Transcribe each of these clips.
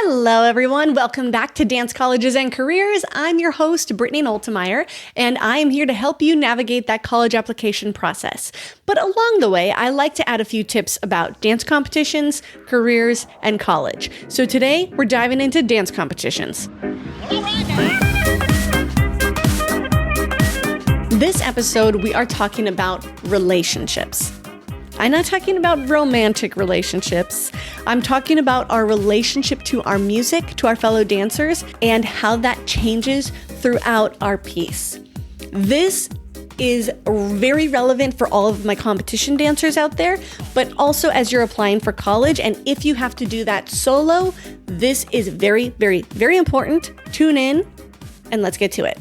Hello, everyone. Welcome back to Dance Colleges and Careers. I'm your host, Brittany Noltemeyer, and I am here to help you navigate that college application process. But along the way, I like to add a few tips about dance competitions, careers, and college. So today, we're diving into dance competitions. This episode, we are talking about relationships. I'm not talking about romantic relationships. I'm talking about our relationship to our music, to our fellow dancers, and how that changes throughout our piece. This is very relevant for all of my competition dancers out there, but also as you're applying for college. And if you have to do that solo, this is very, very, very important. Tune in and let's get to it.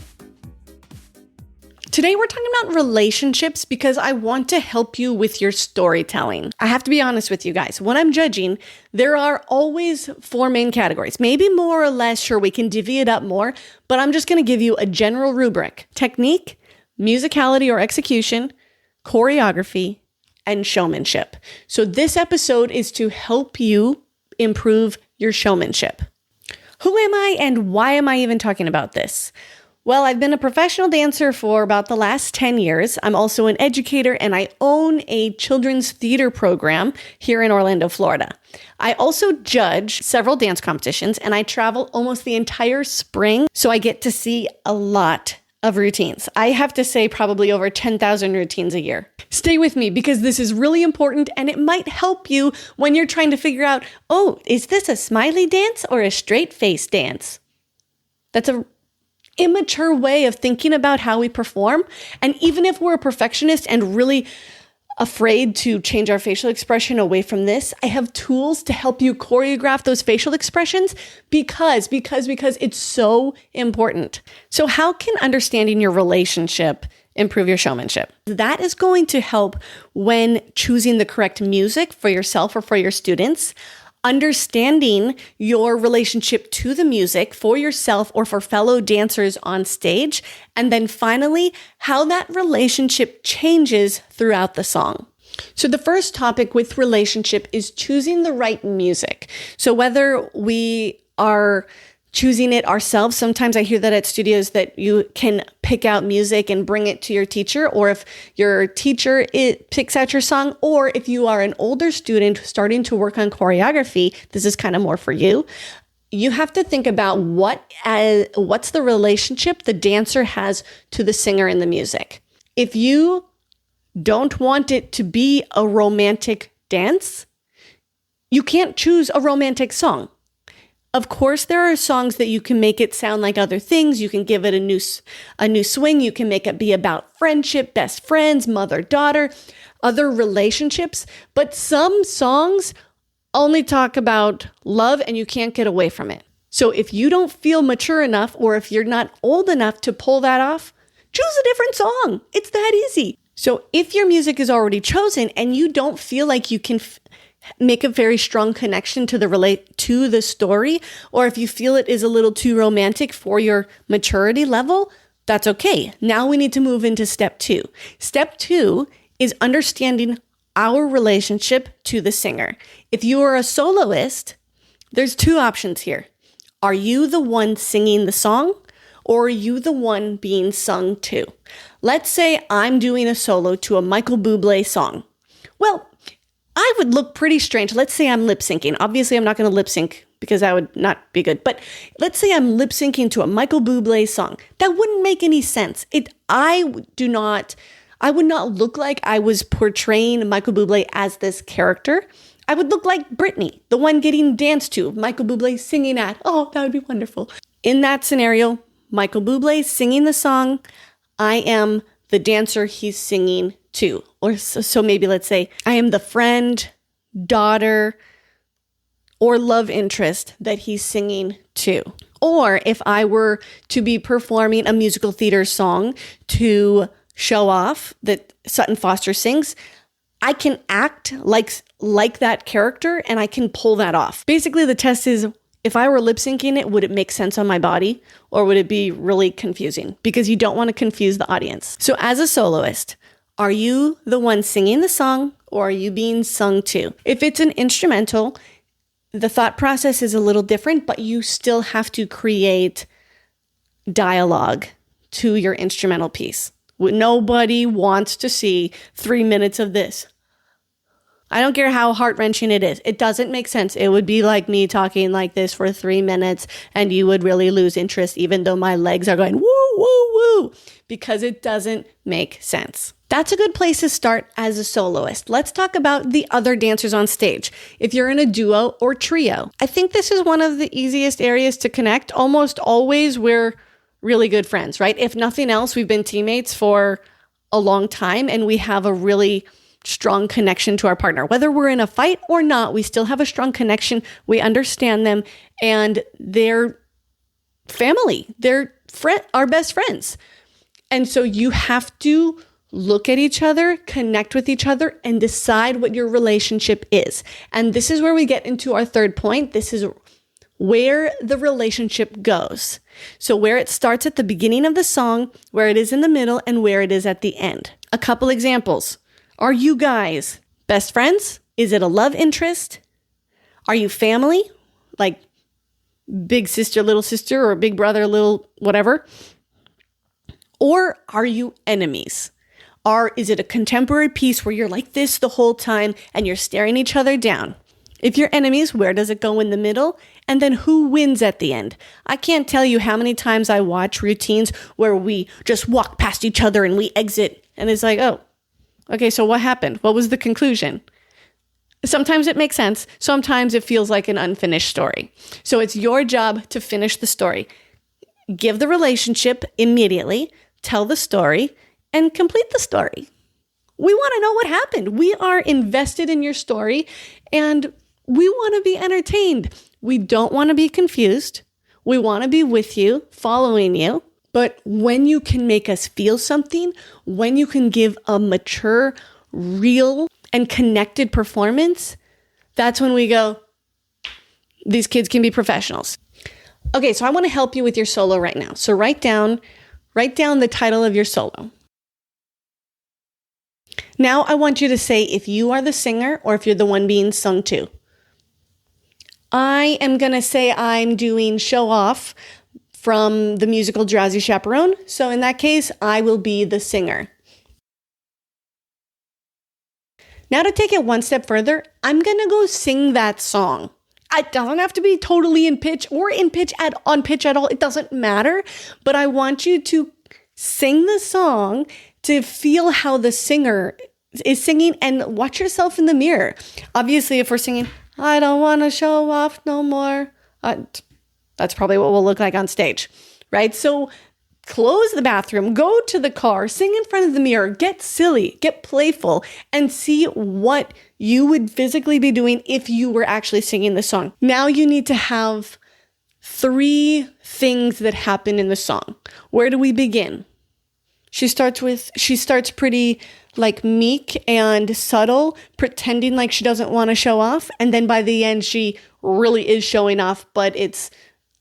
Today, we're talking about relationships because I want to help you with your storytelling. I have to be honest with you guys. When I'm judging, there are always four main categories. Maybe more or less, sure, we can divvy it up more, but I'm just going to give you a general rubric: technique, musicality or execution, choreography, and showmanship. So this episode is to help you improve your showmanship. Who am I and why am I even talking about this? Well, I've been a professional dancer for about the last 10 years. I'm also an educator and I own a children's theater program here in Orlando, Florida. I also judge several dance competitions and I travel almost the entire spring, so I get to see a lot of routines. I have to say probably over 10,000 routines a year. Stay with me because this is really important and it might help you when you're trying to figure out, oh, is this a smiley dance or a straight face dance? That's a immature way of thinking about how we perform. And even if we're a perfectionist and really afraid to change our facial expression away from this, I have tools to help you choreograph those facial expressions because it's so important. So how can understanding your relationship improve your showmanship? That is going to help when choosing the correct music for yourself or for your students, understanding your relationship to the music for yourself or for fellow dancers on stage, and then finally, how that relationship changes throughout the song. So the first topic with relationship is choosing the right music. So whether we are choosing it ourselves, sometimes I hear that at studios that you can pick out music and bring it to your teacher, or if your teacher picks out your song, or if you are an older student starting to work on choreography, this is kind of more for you. You have to think about what's the relationship the dancer has to the singer and the music. If you don't want it to be a romantic dance, you can't choose a romantic song. Of course, there are songs that you can make it sound like other things. You can give it a new swing. You can make it be about friendship, best friends, mother-daughter, other relationships. But some songs only talk about love and you can't get away from it. So if you don't feel mature enough, or if you're not old enough to pull that off, choose a different song. It's that easy. So if your music is already chosen and you don't feel like you can make a very strong connection to the story, or if you feel it is a little too romantic for your maturity level, that's okay. Now we need to move into step 2. Step 2 is understanding our relationship to the singer. If you are a soloist, there's 2 options here. Are you the one singing the song, or are you the one being sung to? Let's say I'm doing a solo to a Michael Bublé song. Well, I would look pretty strange. Let's say I'm lip syncing. Obviously, I'm not going to lip sync because that would not be good. But let's say I'm lip syncing to a Michael Bublé song. That wouldn't make any sense. I would not look like I was portraying Michael Bublé as this character. I would look like Britney, the one getting danced to, Michael Bublé singing at. Oh, that would be wonderful. In that scenario, Michael Bublé singing the song, I am the dancer he's singing to. Or so maybe let's say I am the friend, daughter, or love interest that he's singing to. Or if I were to be performing a musical theater song to show off that Sutton Foster sings, I can act like that character and I can pull that off. Basically, the test is, if I were lip syncing it, would it make sense on my body, or would it be really confusing? Because you don't want to confuse the audience. So as a soloist, are you the one singing the song, or are you being sung to? If it's an instrumental, The thought process is a little different, but you still have to create dialogue to your instrumental piece. Nobody wants to see 3 minutes of this. I don't care how heart-wrenching it is. It doesn't make sense. It would be like me talking like this for 3 minutes and you would really lose interest even though my legs are going woo, woo, woo, because it doesn't make sense. That's a good place to start as a soloist. Let's talk about the other dancers on stage. If you're in a duo or trio, I think this is one of the easiest areas to connect. Almost always we're really good friends, right? If nothing else, we've been teammates for a long time and we have a really strong connection to our partner. Whether we're in a fight or not, we still have a strong connection. We understand them and they're family. They're our best friends. And so you have to look at each other, connect with each other, and decide what your relationship is. And this is where we get into our third point. This is where the relationship goes. So where it starts at the beginning of the song, where it is in the middle, and where it is at the end. A couple examples. Are you guys best friends? Is it a love interest? Are you family? Like big sister, little sister, or big brother, little whatever? Or are you enemies? Is it a contemporary piece where you're like this the whole time and you're staring each other down? If you're enemies, where does it go in the middle? And then who wins at the end? I can't tell you how many times I watch routines where we just walk past each other and we exit. And it's like, oh, okay, so what happened? What was the conclusion? Sometimes it makes sense. Sometimes it feels like an unfinished story. So it's your job to finish the story. Give the relationship immediately, tell the story, and complete the story. We want to know what happened. We are invested in your story and we want to be entertained. We don't want to be confused. We want to be with you, following you. But when you can make us feel something, when you can give a mature, real, and connected performance, that's when we go, these kids can be professionals. Okay, so I want to help you with your solo right now. So write down the title of your solo. Now I want you to say if you are the singer or if you're the one being sung to. I am going to say I'm doing Show Off from the musical Drowsy Chaperone. So in that case, I will be the singer. Now to take it one step further, I'm going to go sing that song. It doesn't have to be totally in pitch or on pitch at all. It doesn't matter. But I want you to sing the song to feel how the singer is singing and watch yourself in the mirror. Obviously, if we're singing, I don't want to show off no more, that's probably what we'll look like on stage, right? So close the bathroom, go to the car, sing in front of the mirror, get silly, get playful, and see what you would physically be doing if you were actually singing the song. Now you need to have 3 things that happen in the song. Where do we begin? She starts pretty like meek and subtle, pretending like she doesn't want to show off. And then by the end, she really is showing off, but it's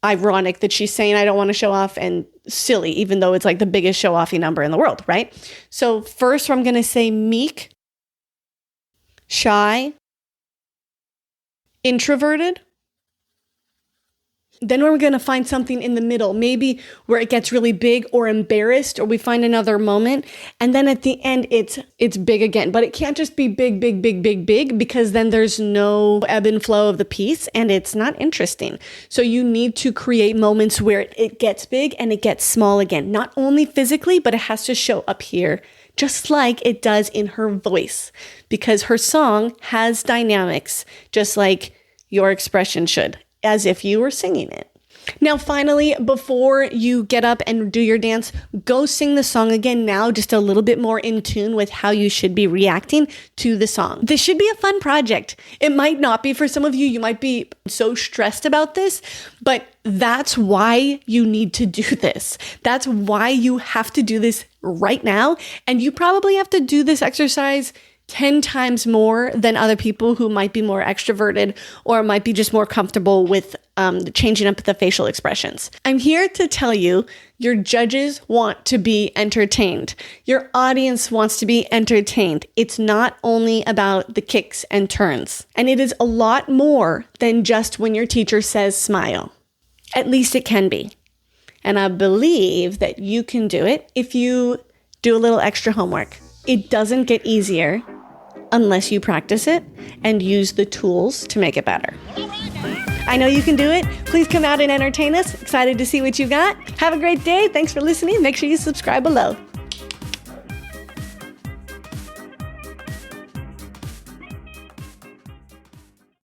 ironic that she's saying, I don't want to show off, and silly, even though it's like the biggest show-offy number in the world, right? So first I'm going to say meek, shy, introverted. Then we're going to find something in the middle, maybe where it gets really big or embarrassed, or we find another moment. And then at the end, it's big again. But it can't just be big, big, big, big, big, because then there's no ebb and flow of the piece and it's not interesting. So you need to create moments where it gets big and it gets small again, not only physically, but it has to show up here, just like it does in her voice, because her song has dynamics, just like your expression should, as if you were singing it. Now, finally, before you get up and do your dance, go sing the song again now, just a little bit more in tune with how you should be reacting to the song. This should be a fun project. It might not be for some of you. You might be so stressed about this, but that's why you need to do this. That's why you have to do this right now. And you probably have to do this exercise 10 times more than other people who might be more extroverted or might be just more comfortable with changing up the facial expressions. I'm here to tell you, your judges want to be entertained. Your audience wants to be entertained. It's not only about the kicks and turns. And it is a lot more than just when your teacher says smile. At least it can be. And I believe that you can do it if you do a little extra homework. It doesn't get easier unless you practice it and use the tools to make it better. I know you can do it. Please come out and entertain us. Excited to see what you got. Have a great day. Thanks for listening. Make sure you subscribe below.